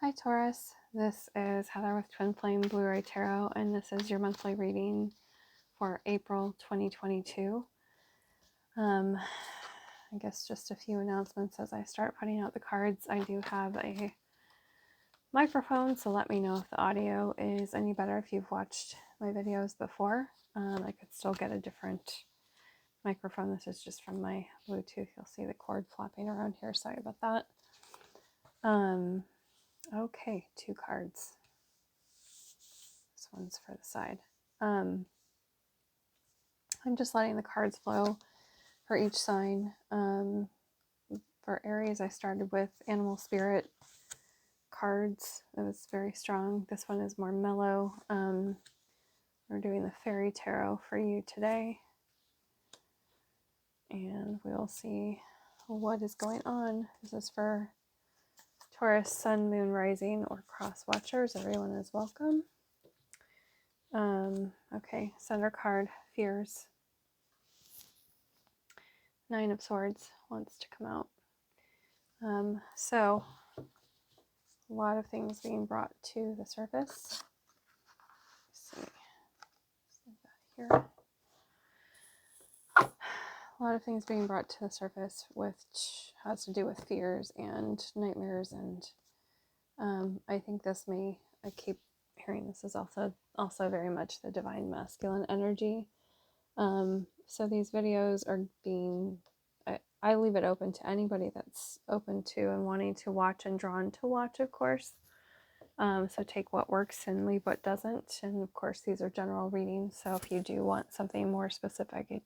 Hi Taurus, this is Heather with Twin Flame Blue-Ray Tarot, and this is your monthly reading for April 2022. I guess just a few announcements as I start putting out the cards. I do have a microphone, so let me know if the audio is any better if you've watched my videos before. I could still get a different microphone. This is just from my Bluetooth. You'll see the cord flopping around here. Sorry about that. Okay, 2 cards. This one's for the side. I'm just letting the cards flow for each sign. For Aries, I started with Animal Spirit cards. It was very strong. This one is more mellow. We're doing the Fairy Tarot for you today. And we'll see what is going on. This is for Taurus, Sun, Moon, Rising, or Cross Watchers. Everyone is welcome. Okay, center card, Fears. 9 of Swords wants to come out. So a lot of things being brought to the surface. Let's see that here. A lot of things being brought to the surface, which has to do with fears and nightmares, and I think this may, I keep hearing this is also very much the divine masculine energy. So these videos are being, I leave it open to anybody that's open to and wanting to watch and drawn to watch, of course. So take what works and leave what doesn't. And of course, these are general readings. So if you do want something more specific,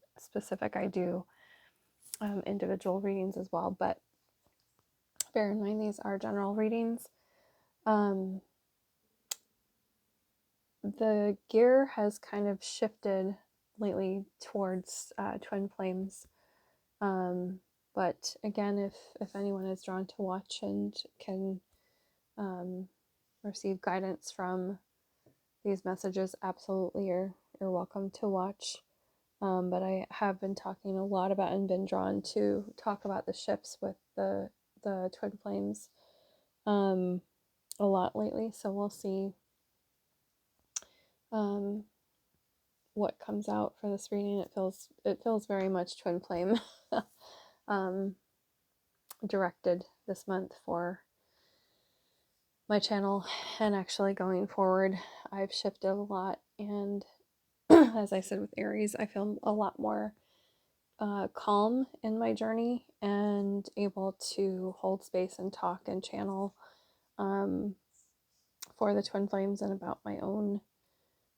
I do individual readings as well. But bear in mind, these are general readings. The gear has kind of shifted lately towards twin flames. But again, if anyone is drawn to watch and can receive guidance from these messages, absolutely you're welcome to watch. But I have been talking a lot about and been drawn to talk about the shifts with the twin flames a lot lately. So we'll see what comes out for this reading. It feels very much twin flame directed this month for my channel, and actually going forward I've shifted a lot, and as I said with Aries, I feel a lot more calm in my journey and able to hold space and talk and channel for the twin flames and about my own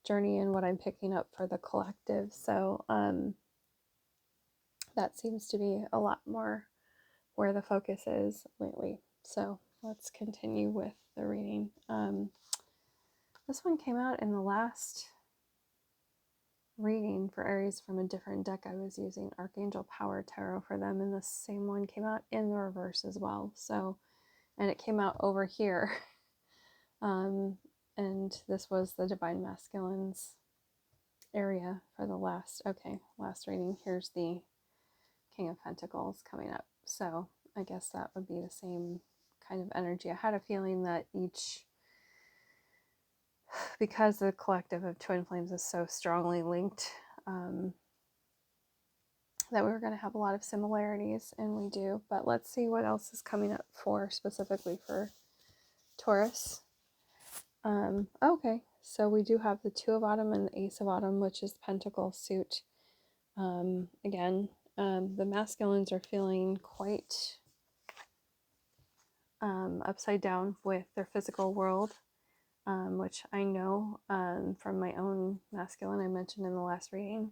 journey and what I'm picking up for the collective. So that seems to be a lot more where the focus is lately. So let's continue with the reading. This one came out in the last reading for Aries from a different deck. I was using Archangel Power Tarot for them, and the same one came out in the reverse as well. So, and it came out over here. And this was the Divine Masculines area for the last reading. Here's the King of Pentacles coming up. So I guess that would be the same kind of energy. I had a feeling that because the collective of twin flames is so strongly linked, that we were going to have a lot of similarities, and we do. But let's see what else is coming up for specifically for Taurus. Okay, so we do have the Two of Autumn and the Ace of Autumn, which is the Pentacle suit. Again, the masculines are feeling quite upside down with their physical world, which I know from my own masculine I mentioned in the last reading.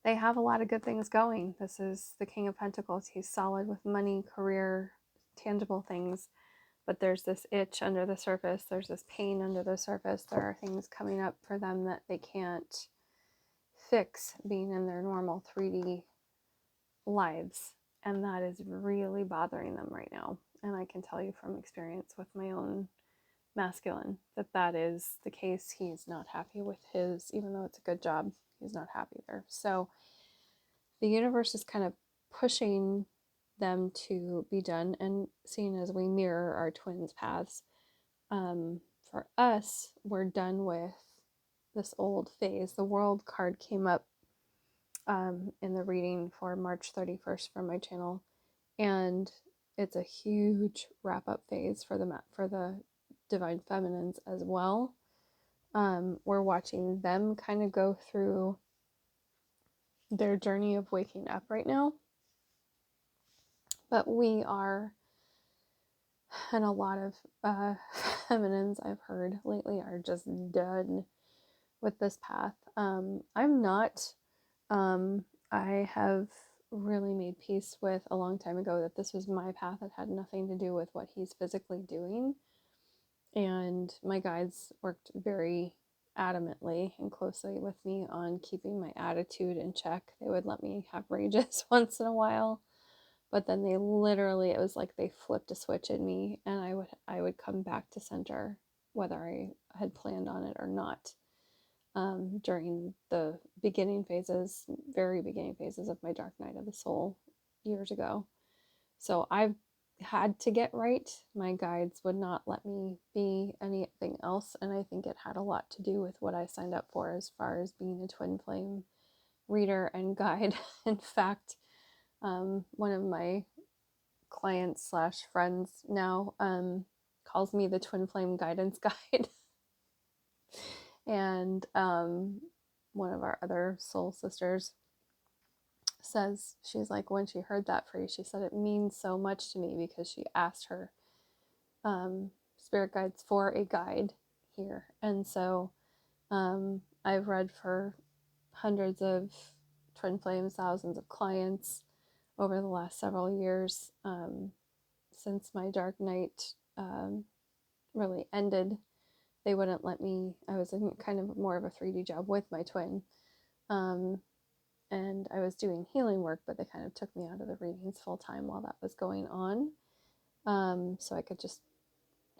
They have a lot of good things going. This is the King of Pentacles. He's solid with money, career, tangible things. But there's this itch under the surface. There's this pain under the surface. There are things coming up for them that they can't fix being in their normal 3D lives. And that is really bothering them right now. And I can tell you from experience with my own masculine that that is the case. He's not happy with his, even though it's a good job, he's not happy there. So the universe is kind of pushing them to be done. And seeing as we mirror our twins' paths, for us, we're done with this old phase. The world card came up in the reading for March 31st from my channel, and it's a huge wrap up phase for the divine feminines as well. We're watching them kind of go through their journey of waking up right now, but we are, and a lot of feminines I've heard lately are just done with this path. I'm not. I have really made peace with a long time ago that this was my path. It had nothing to do with what he's physically doing. And my guides worked very adamantly and closely with me on keeping my attitude in check. They would let me have rages once in a while, but then they literally, it was like they flipped a switch in me, and I would come back to center whether I had planned on it or not. During the very beginning phases of my dark night of the soul years ago. So I've had to get right. My guides would not let me be anything else, and I think it had a lot to do with what I signed up for as far as being a twin flame reader and guide. In fact, one of my clients / friends now calls me the twin flame guidance guide. And one of our other soul sisters says, she's like, when she heard that phrase, she said it means so much to me because she asked her spirit guides for a guide here. And so I've read for hundreds of twin flames, thousands of clients over the last several years, since my dark night really ended. They wouldn't let me. I was in kind of more of a 3D job with my twin, and I was doing healing work, but they kind of took me out of the readings full time while that was going on, so I could just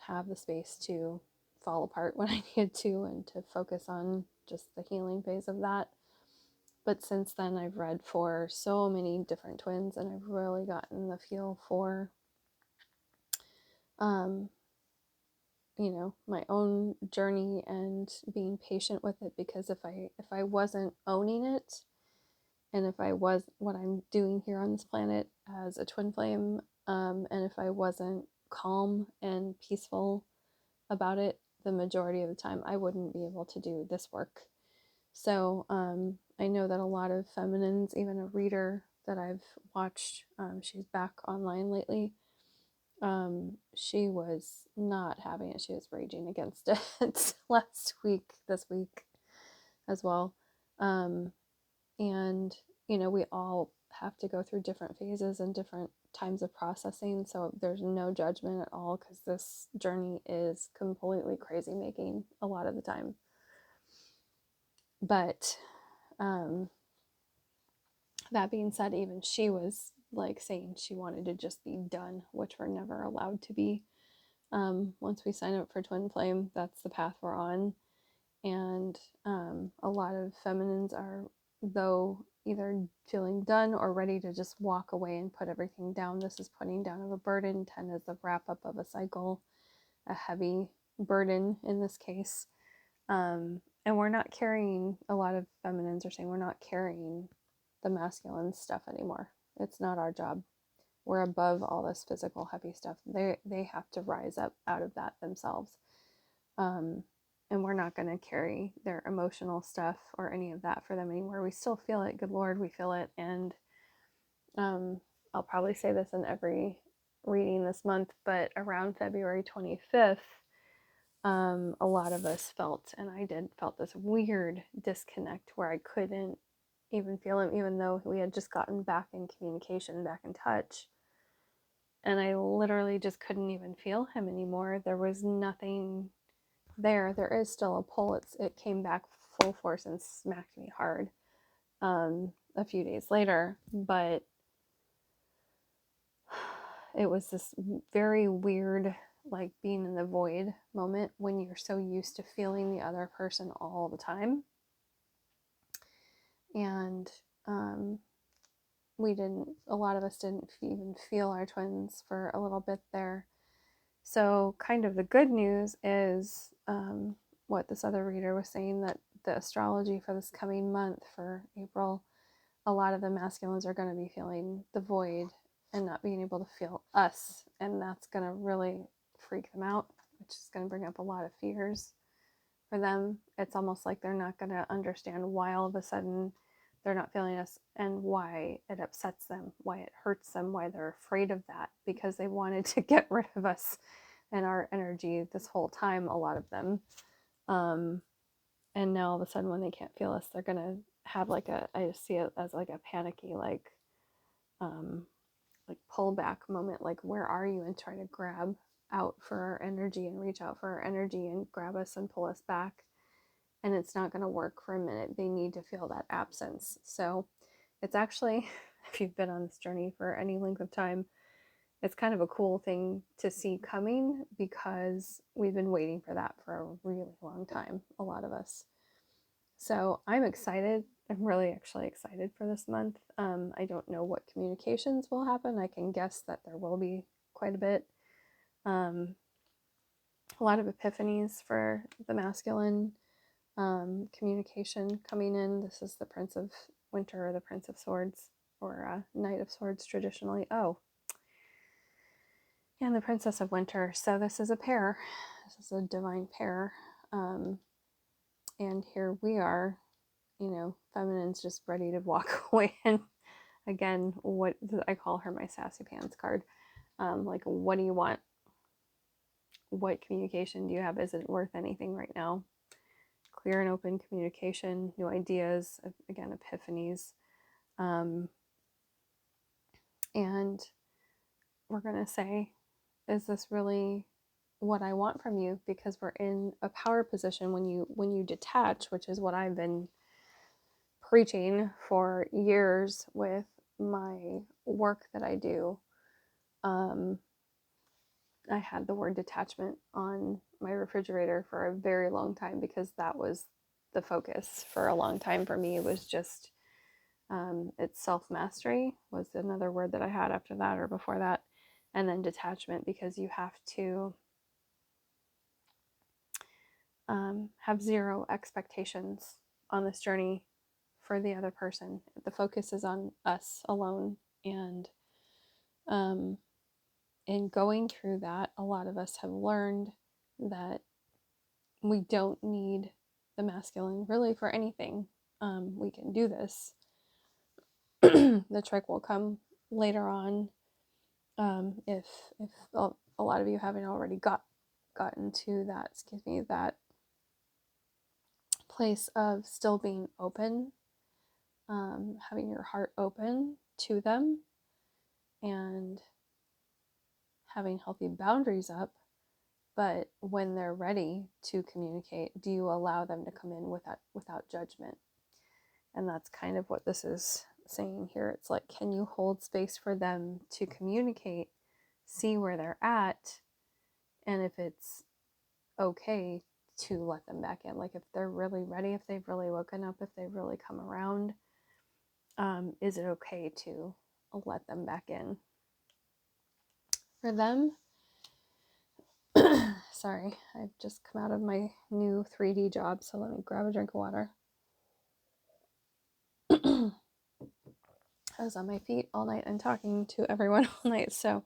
have the space to fall apart when I needed to and to focus on just the healing phase of that. But since then, I've read for so many different twins, and I've really gotten the feel for my own journey and being patient with it, because if I wasn't owning it, and if I was what I'm doing here on this planet as a twin flame, and if I wasn't calm and peaceful about it the majority of the time, I wouldn't be able to do this work. So I know that a lot of feminines, even a reader that I've watched, she's back online lately, she was not having it. She was raging against it this week as well. And, we all have to go through different phases and different times of processing. So there's no judgment at all, because this journey is completely crazy making a lot of the time. But that being said, even she was like saying she wanted to just be done, which we're never allowed to be. Once we sign up for Twin Flame, that's the path we're on. And a lot of feminines are, though, either feeling done or ready to just walk away and put everything down. This is putting down of a burden. 10 is the wrap up of a cycle, a heavy burden in this case. And we're not carrying, a lot of feminines are saying, we're not carrying the masculine stuff anymore. It's not our job. We're above all this physical heavy stuff. They have to rise up out of that themselves. And we're not going to carry their emotional stuff or any of that for them anymore. We still feel it. Good Lord, we feel it. And I'll probably say this in every reading this month, but around February 25th, a lot of us felt this weird disconnect where I couldn't even feel him, even though we had just gotten back in communication, back in touch. And I literally just couldn't even feel him anymore. There was nothing there. There is still a pull. It came back full force and smacked me hard a few days later. But it was this very weird, like being in the void moment when you're so used to feeling the other person all the time. And a lot of us didn't even feel our twins for a little bit there. So kind of the good news is what this other reader was saying, that the astrology for this coming month for April, a lot of the masculines are going to be feeling the void and not being able to feel us. And that's going to really freak them out, which is going to bring up a lot of fears for them. It's almost like they're not going to understand why all of a sudden they're not feeling us and why it upsets them, why it hurts them, why they're afraid of that, because they wanted to get rid of us and our energy this whole time, a lot of them. And now all of a sudden when they can't feel us, they're going to have like I just see it as like a panicky, like pullback moment, like where are you, and try to grab out for our energy and reach out for our energy and grab us and pull us back. And it's not going to work for a minute. They need to feel that absence. So it's actually, if you've been on this journey for any length of time, it's kind of a cool thing to see coming, because we've been waiting for that for a really long time, a lot of us. So I'm excited. I'm really actually excited for this month. I don't know what communications will happen. I can guess that there will be quite a bit. A lot of epiphanies for the masculine communication coming in. This is the Prince of Winter, or the Prince of Swords, or Knight of Swords traditionally. Oh, and the Princess of Winter. So this is a pair. This is a divine pair. And here we are, feminine's just ready to walk away. And again, what I call her my sassy pants card. Like, what do you want? What communication do you have? Is it worth anything right now? Clear and open communication, new ideas, again, epiphanies. And we're going to say, is this really what I want from you? Because we're in a power position when you detach, which is what I've been preaching for years with my work that I do. I had the word detachment on my refrigerator for a very long time, because that was the focus for a long time for me. It was just it's self-mastery was another word that I had after that, or before that, and then detachment, because you have to have zero expectations on this journey for the other person. The focus is on us alone. And in going through that, a lot of us have learned that we don't need the masculine really for anything. We can do this. The trick will come later on, if a lot of you haven't already gotten to that place of still being open, having your heart open to them, and having healthy boundaries up. But when they're ready to communicate, do you allow them to come in without judgment? And that's kind of what this is saying here. It's like, can you hold space for them to communicate, see where they're at, and if it's okay to let them back in? Like, if they're really ready, if they've really woken up, if they've really come around, is it okay to let them back in? For them, sorry, I've just come out of my new 3D job, so let me grab a drink of water. I was on my feet all night and talking to everyone all night, so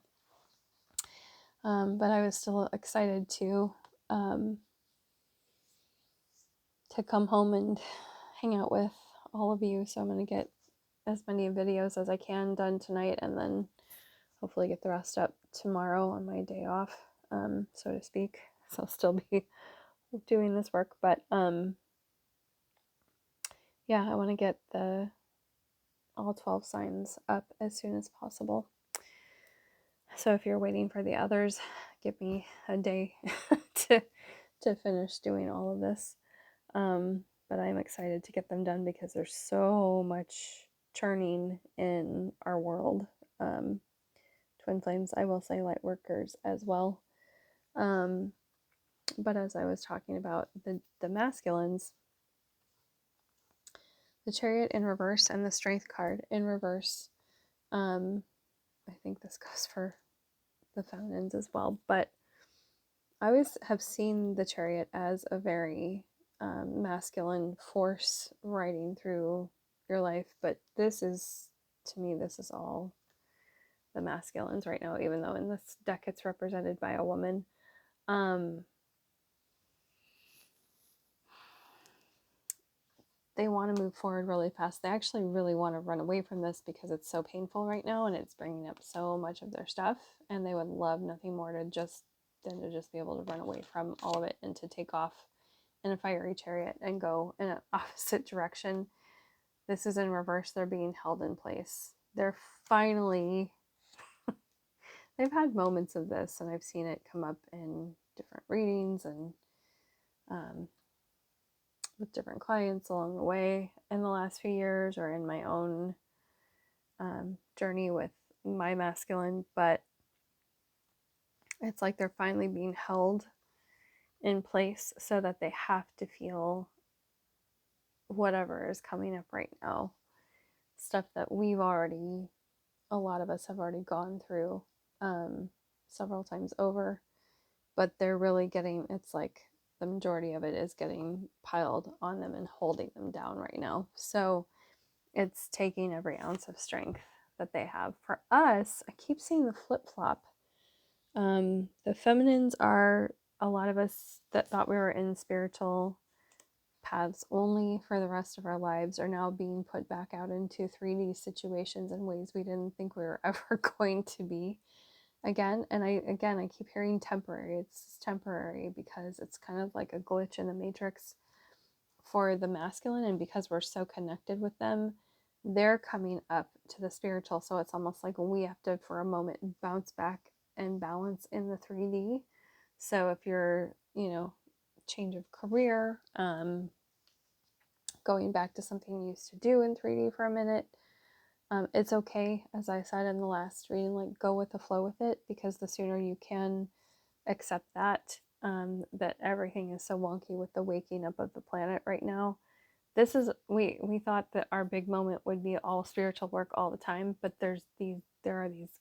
but I was still excited to come home and hang out with all of you. So I'm going to get as many videos as I can done tonight, and then hopefully get the rest up tomorrow on my day off, so to speak. So I'll still be doing this work, but yeah, I want to get all 12 signs up as soon as possible. So if you're waiting for the others, give me a day to finish doing all of this. But I'm excited to get them done, because there's so much churning in our world. Twin flames, I will say Lightworkers as well. But as I was talking about the masculines, the Chariot in reverse and the Strength card in reverse I think this goes for the feminines as well, but I always have seen the Chariot as a very masculine force riding through your life, but this is, to me, this is all the masculines right now, even though in this deck it's represented by a woman. They want to move forward really fast. They actually really want to run away from this because it's so painful right now and it's bringing up so much of their stuff, and they would love nothing more than to just be able to run away from all of it and to take off in a fiery chariot and go in an opposite direction. This is in reverse. They're being held in place. They're finally, they've had moments of this, and I've seen it come up in different readings and with different clients along the way in the last few years, or in my own journey with my masculine. But it's like they're finally being held in place so that they have to feel whatever is coming up right now, stuff that a lot of us have already gone through several times over, but they're really getting, it's like the majority of it is getting piled on them and holding them down right now. So it's taking every ounce of strength that they have. For us, I keep seeing the flip-flop. The feminines are a lot of us that thought we were in spiritual paths only for the rest of our lives are now being put back out into 3D situations in ways we didn't think we were ever going to be again. And I keep hearing temporary. It's temporary because it's kind of like a glitch in the matrix for the masculine, and because we're so connected with them, they're coming up to the spiritual. So it's almost like we have to, for a moment, bounce back and balance in the 3D. So if you're, change of career, going back to something you used to do in 3D for a minute, it's okay. As I said in the last reading, like, go with the flow with it, because the sooner you can accept that, that everything is so wonky with the waking up of the planet right now. This is, we thought that our big moment would be all spiritual work all the time, but there are these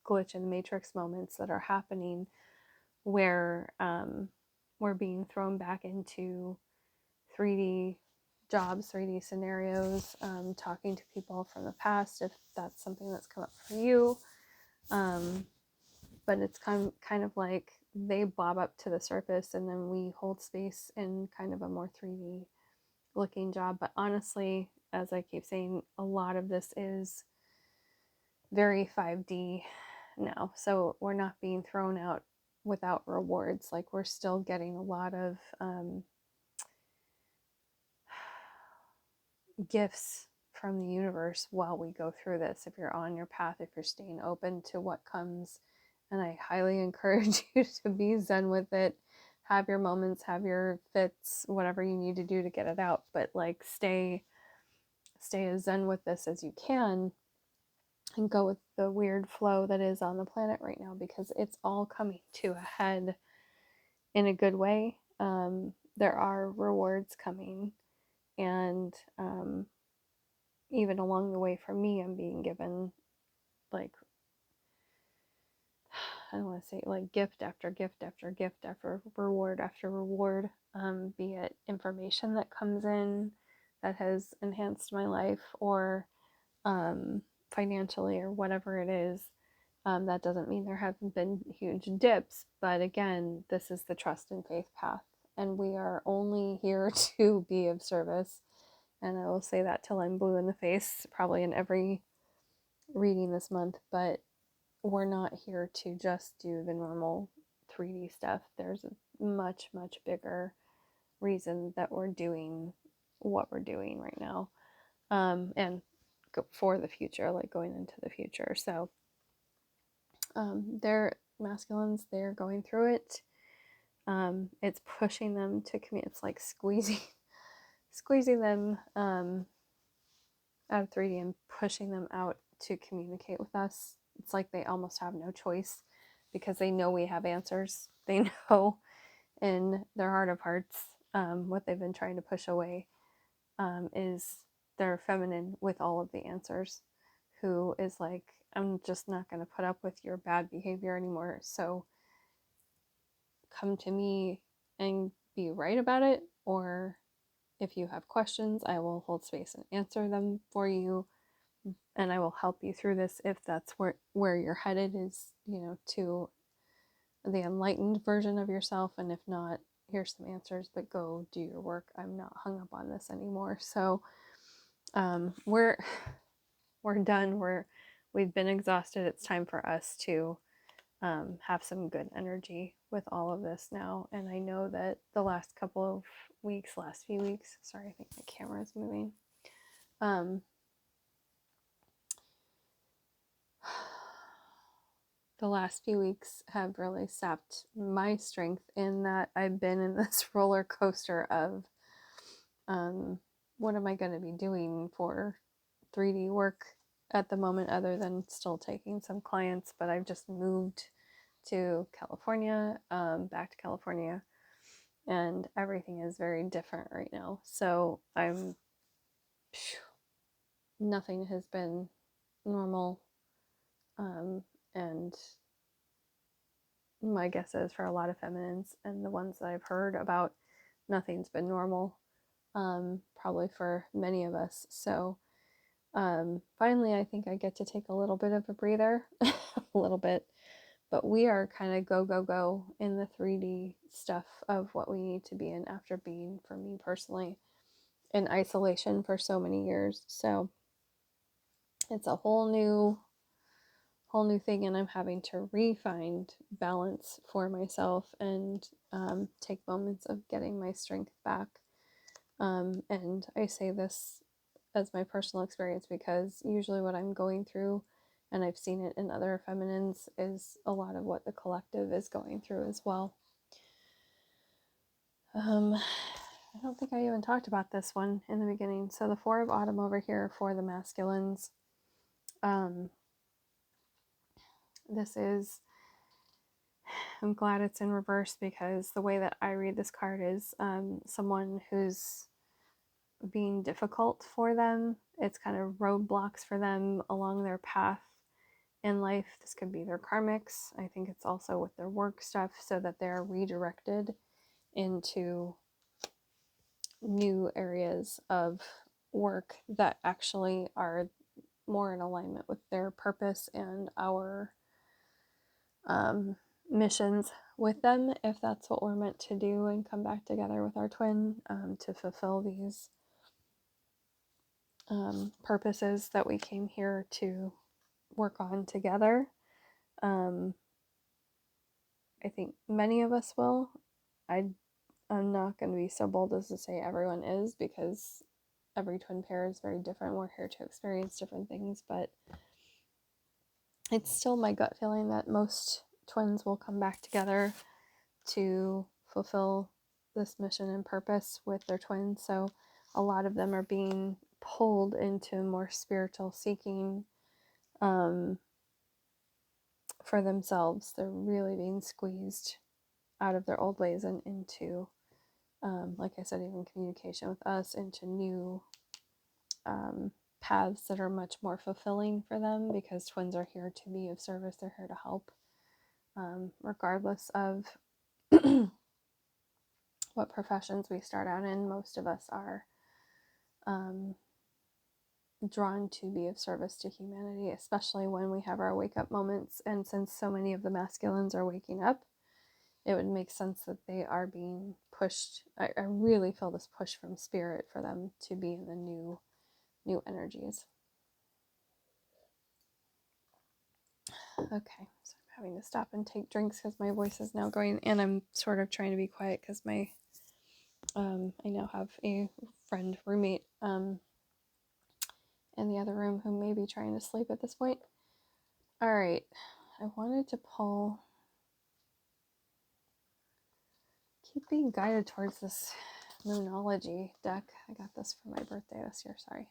glitch in the matrix moments that are happening where we're being thrown back into 3D jobs, 3D scenarios, talking to people from the past if that's something that's come up for you. But it's kind of like they bob up to the surface and then we hold space in kind of a more 3D looking job. But honestly, as I keep saying, a lot of this is very 5D now. So we're not being thrown out without rewards. Like, we're still getting a lot of gifts from the universe while we go through this. If you're on your path, if you're staying open to what comes, and I highly encourage you to be zen with it. Have your moments, have your fits, whatever you need to do to get it out, but like stay as zen with this as you can, and go with the weird flow that is on the planet right now, because it's all coming to a head in a good way. There are rewards coming, and even along the way for me, I'm being given, like, I don't want to say, like, gift after gift after gift after reward, be it information that comes in that has enhanced my life, or financially, or whatever it is. That doesn't mean there haven't been huge dips, but again, this is the trust and faith path, and we are only here to be of service. And I will say that till I'm blue in the face, probably in every reading this month, but we're not here to just do the normal 3D stuff. There's a much, much bigger reason that we're doing what we're doing right now, and for the future, like going into the future. So they're masculines, they're going through it. It's pushing them to commit. It's like squeezing them out of 3D and pushing them out to communicate with us. It's like they almost have no choice, because they know we have answers. They know in their heart of hearts, what they've been trying to push away is their feminine with all of the answers, who is like, I'm just not going to put up with your bad behavior anymore. So come to me and be right about it, or if you have questions, I will hold space and answer them for you, and I will help you through this if that's where you're headed, is, to the enlightened version of yourself. And if not, here's some answers, but go do your work. I'm not hung up on this anymore. So we're done. We've been exhausted. It's time for us to have some good energy with all of this now. And I know that the last few weeks, sorry, I think my camera is moving. The last few weeks have really sapped my strength, in that I've been in this roller coaster of what am I going to be doing for 3D work at the moment, other than still taking some clients. But I've just moved to California, back to California, and everything is very different right now. So nothing has been normal, and my guess is for a lot of feminines, and the ones that I've heard about, nothing's been normal, probably for many of us. So finally, I think I get to take a little bit of a breather, a little bit, but we are kind of go in the 3D stuff of what we need to be in after being, for me personally, in isolation for so many years. So it's a whole new thing, and I'm having to re-find balance for myself, and take moments of getting my strength back. And I say this as my personal experience, because usually what I'm going through, and I've seen it in other feminines, is a lot of what the collective is going through as well. I don't think I even talked about this one in the beginning. So the Four of Autumn over here for the masculines. This is, I'm glad it's in reverse, because the way that I read this card is someone who's being difficult for them. It's kind of roadblocks for them along their path in life. This could be their karmics. I think it's also with their work stuff, so that they're redirected into new areas of work that actually are more in alignment with their purpose and our missions with them, if that's what we're meant to do, and come back together with our twin to fulfill these purposes that we came here to work on together. I think many of us will. I'm not going to be so bold as to say everyone is, because every twin pair is very different. We're here to experience different things, but it's still my gut feeling that most twins will come back together to fulfill this mission and purpose with their twins. So a lot of them are being pulled into more spiritual seeking for themselves. They're really being squeezed out of their old ways and into, like I said, even communication with us, into new paths that are much more fulfilling for them, because twins are here to be of service. They're here to help, regardless of what professions we start out in. Most of us are drawn to be of service to humanity, especially when we have our wake up moments. And since so many of the masculines are waking up, it would make sense that they are being pushed. I really feel this push from spirit for them to be in the new energies. Okay, so I'm having to stop and take drinks because my voice is now going, and I'm sort of trying to be quiet because my I now have a friend roommate in the other room who may be trying to sleep at this point. All right, I wanted to pull. Keep being guided towards this Moonology deck. I got this for my birthday this year. Sorry.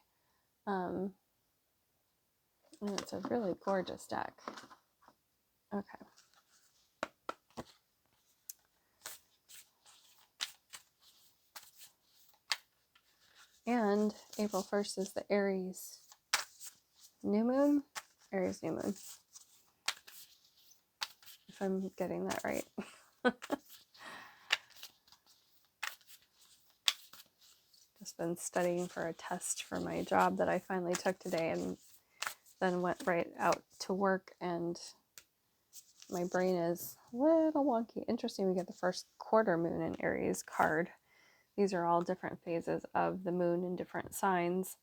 And it's a really gorgeous deck. Okay. And April 1st is the Aries new moon. Aries new moon, if I'm getting that right. Just been studying for a test for my job that I finally took today, and then went right out to work, and my brain is a little wonky. Interesting, we get the first quarter moon in Aries card. These are all different phases of the moon in different signs.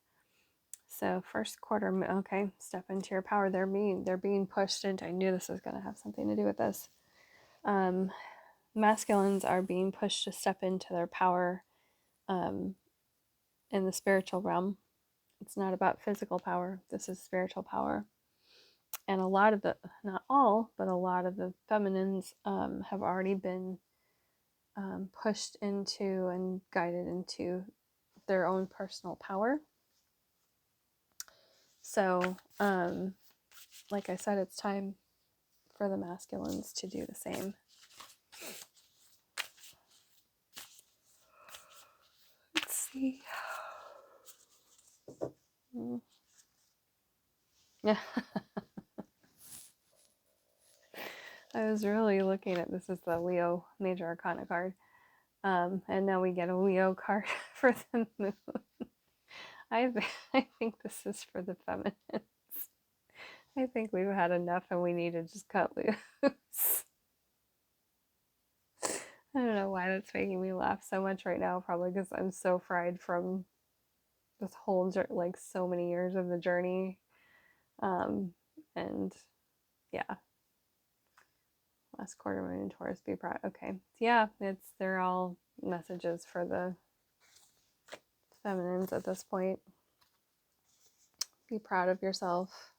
So first quarter moon, okay, step into your power. They're being pushed into, I knew this was going to have something to do with this. Masculines are being pushed to step into their power in the spiritual realm. It's not about physical power. This is spiritual power. And a lot of the, not all, but a lot of the feminines have already been pushed into and guided into their own personal power. So, like I said, it's time for the masculines to do the same. Let's see. Yeah. I was really looking at, this is the Leo Major Arcana card. And now we get a Leo card for the moon. I think this is for the feminines. I think we've had enough and we need to just cut loose. I don't know why that's making me laugh so much right now. Probably because I'm so fried from this whole, like, so many years of the journey. And yeah. Last quarter moon in Taurus, be proud. Okay. Yeah, they're all messages for the feminines at this point. Be proud of yourself.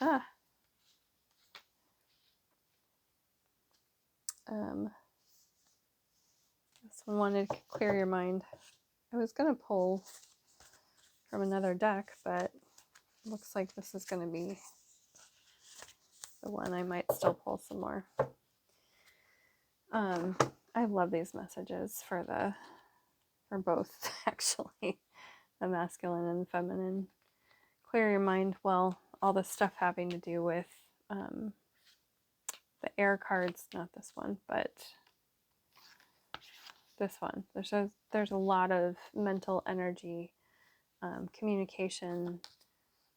Ah. This one wanted to clear your mind. I was going to pull from another deck, but looks like this is going to be the one. I might still pull some more. I love these messages for both, actually, the masculine and feminine. Clear your mind. Well, all the stuff having to do with the air cards, not this one, but this one. There's a lot of mental energy, communication,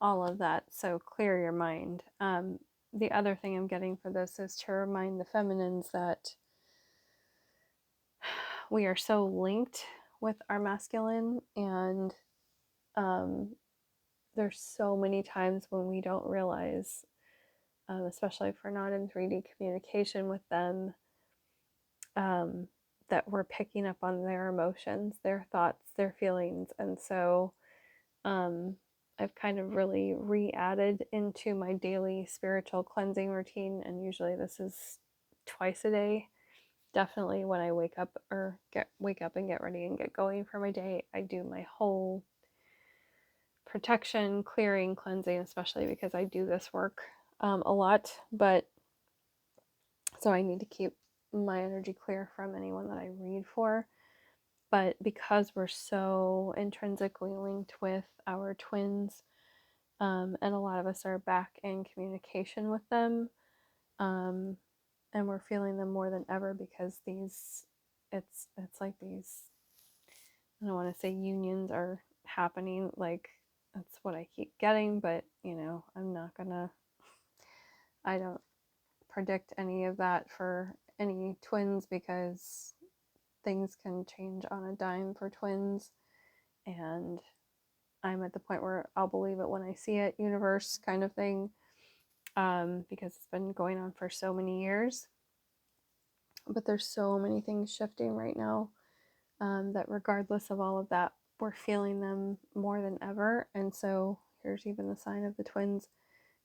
all of that. So clear your mind. The other thing I'm getting for this is to remind the feminines that we are so linked with our masculine, and there's so many times when we don't realize, especially if we're not in 3D communication with them, that we're picking up on their emotions, their thoughts, their feelings. And so I've kind of really re-added into my daily spiritual cleansing routine, and usually this is twice a day. Definitely when I wake up and get ready and get going for my day, I do my whole protection, clearing, cleansing, especially because I do this work a lot. But so I need to keep my energy clear from anyone that I read for. But because we're so intrinsically linked with our twins, and a lot of us are back in communication with them, and we're feeling them more than ever, because it's like these, I don't want to say unions are happening, like that's what I keep getting, but I don't predict any of that for any twins, because things can change on a dime for twins, and I'm at the point where I'll believe it when I see it, universe kind of thing, because it's been going on for so many years. But there's so many things shifting right now, that regardless of all of that, we're feeling them more than ever. And so here's even the sign of the twins.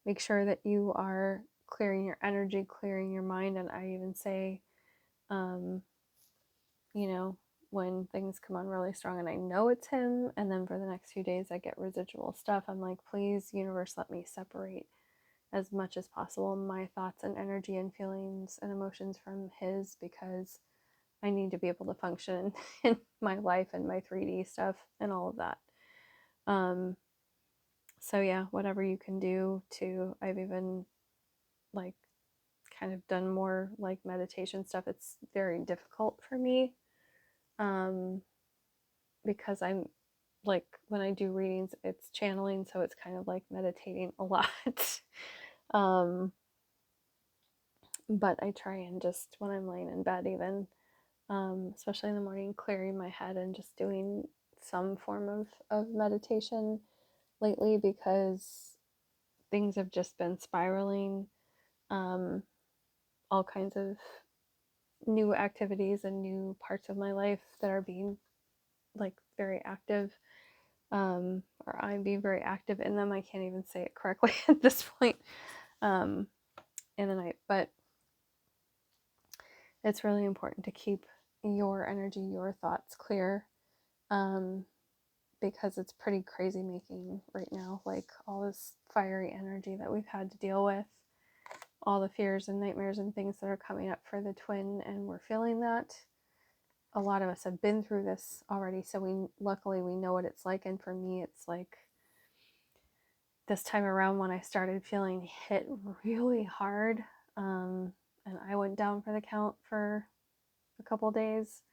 Make sure that you are clearing your energy, clearing your mind. And I even say, when things come on really strong and I know it's him, and then for the next few days I get residual stuff, I'm like, please, universe, let me separate as much as possible my thoughts and energy and feelings and emotions from his, because I need to be able to function in my life and my 3D stuff and all of that. So yeah, whatever you can do to, I've even like kind of done more like meditation stuff. It's very difficult for me um, because I'm like, when I do readings, it's channeling, so it's kind of like meditating a lot. um, but I try and just, when I'm laying in bed, even especially in the morning, clearing my head and just doing some form of meditation lately, because things have just been spiraling. All kinds of new activities and new parts of my life that are being like very active, or I'm being very active in them. I can't even say it correctly at this point in the night, but it's really important to keep your energy, your thoughts clear, um, because it's pretty crazy making right now, like all this fiery energy that we've had to deal with, all the fears and nightmares and things that are coming up for the twin, and we're feeling that. A lot of us have been through this already, so luckily we know what it's like. And for me, it's like this time around when I started feeling hit really hard, and I went down for the count for a couple days,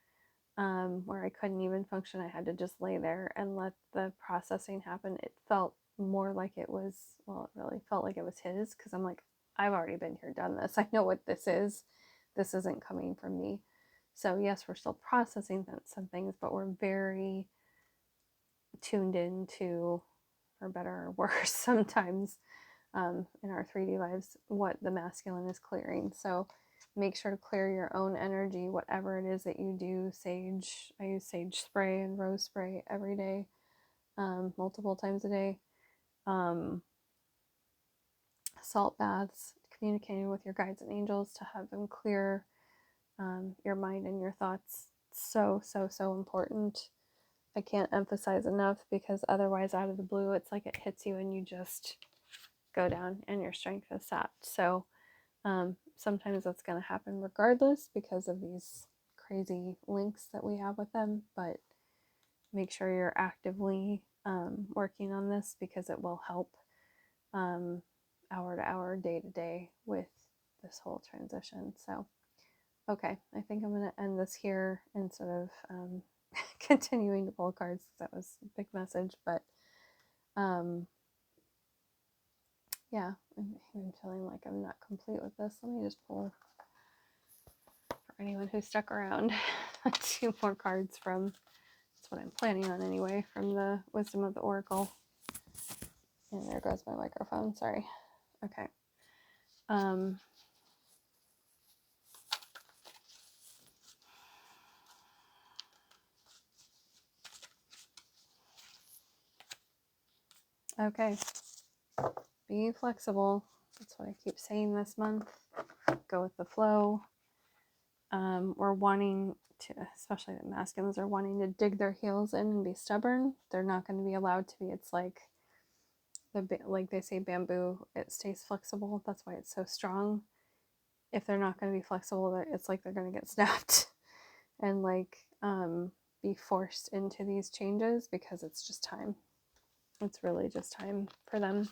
where I couldn't even function. I had to just lay there and let the processing happen. It felt more like it was, well, it really felt like it was his, because I'm like, I've already been here, done this. I know what this is. This isn't coming from me. So yes, we're still processing some things, but we're very tuned into, for better or worse, sometimes in our 3D lives, what the masculine is clearing. So make sure to clear your own energy, whatever it is that you do. Sage, I use sage spray and rose spray every day, multiple times a day. Salt baths, communicating with your guides and angels to have them clear your mind and your thoughts. So, so, so important. I can't emphasize enough, because otherwise, out of the blue, it's like it hits you and you just go down and your strength is sapped. So sometimes that's going to happen regardless, because of these crazy links that we have with them. But make sure you're actively working on this, because it will help hour to hour, day to day with this whole transition. So okay, I think I'm going to end this here instead of continuing to pull cards. That was a big message, but yeah, I'm even feeling like I'm not complete with this. Let me just pull, for anyone who stuck around, 2 more cards from, that's what I'm planning on anyway, from the Wisdom of the Oracle. And there goes my microphone, sorry. Okay. Okay. Be flexible. That's what I keep saying this month. Go with the flow. We're wanting to, especially the masculines are wanting to dig their heels in and be stubborn. They're not going to be allowed to be. It's like like they say, bamboo, it stays flexible. That's why it's so strong. If they're not going to be flexible, it's like they're going to get snapped and like be forced into these changes, because it's just time. It's really just time for them,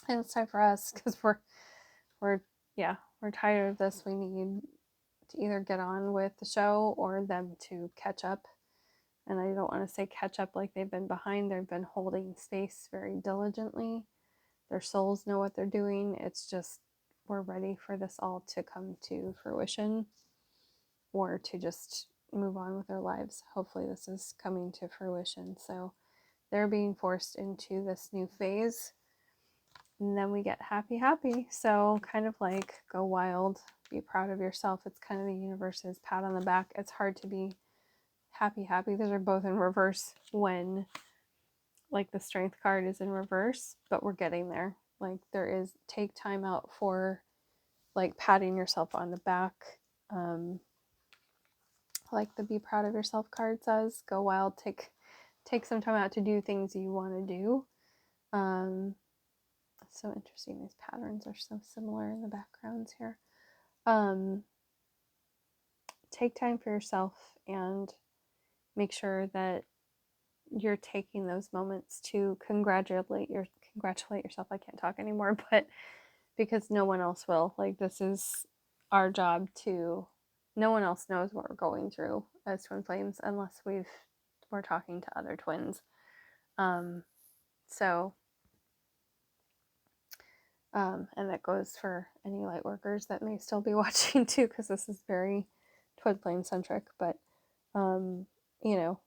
and it's time for us, because we're tired of this. We need to either get on with the show or them to catch up. And I don't want to say catch up like they've been behind. They've been holding space very diligently. Their souls know what they're doing. It's just, we're ready for this all to come to fruition, or to just move on with their lives. Hopefully this is coming to fruition. So they're being forced into this new phase, and then we get happy. So kind of like go wild, be proud of yourself. It's kind of the universe's pat on the back. It's hard to be happy. Those are both in reverse when like the strength card is in reverse, but we're getting there. Like there is, take time out for like patting yourself on the back. Like the be proud of yourself card says, go wild, take some time out to do things you want to do. It's so interesting. These patterns are so similar in the backgrounds here. Take time for yourself and make sure that you're taking those moments to congratulate yourself. I can't talk anymore, but because no one else will. Like, this is our job to, no one else knows what we're going through as twin flames unless we're talking to other twins. So and that goes for any light workers that may still be watching too, because this is very twin flame centric. But you know,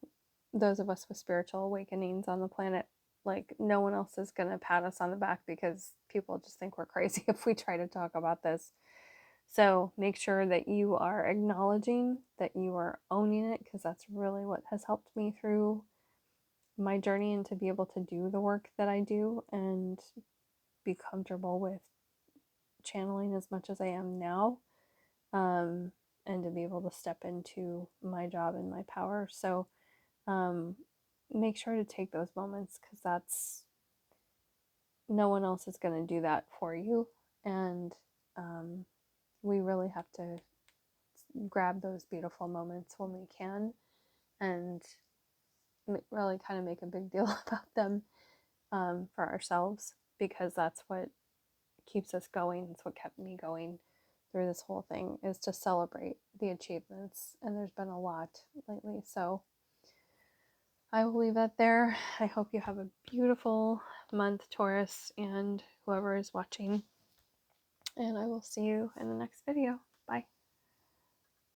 those of us with spiritual awakenings on the planet, like, no one else is going to pat us on the back because people just think we're crazy if we try to talk about this. So make sure that you are acknowledging, that you are owning it, because that's really what has helped me through my journey and to be able to do the work that I do and be comfortable with channeling as much as I am now, and to be able to step into my job and my power. So make sure to take those moments, because that's, no one else is going to do that for you. And we really have to grab those beautiful moments when we can, and really kind of make a big deal about them for ourselves, because that's what keeps us going. It's what kept me going through this whole thing, is to celebrate the achievements. And there's been a lot lately. So I will leave that there. I hope you have a beautiful month, Taurus, and whoever is watching. And I will see you in the next video.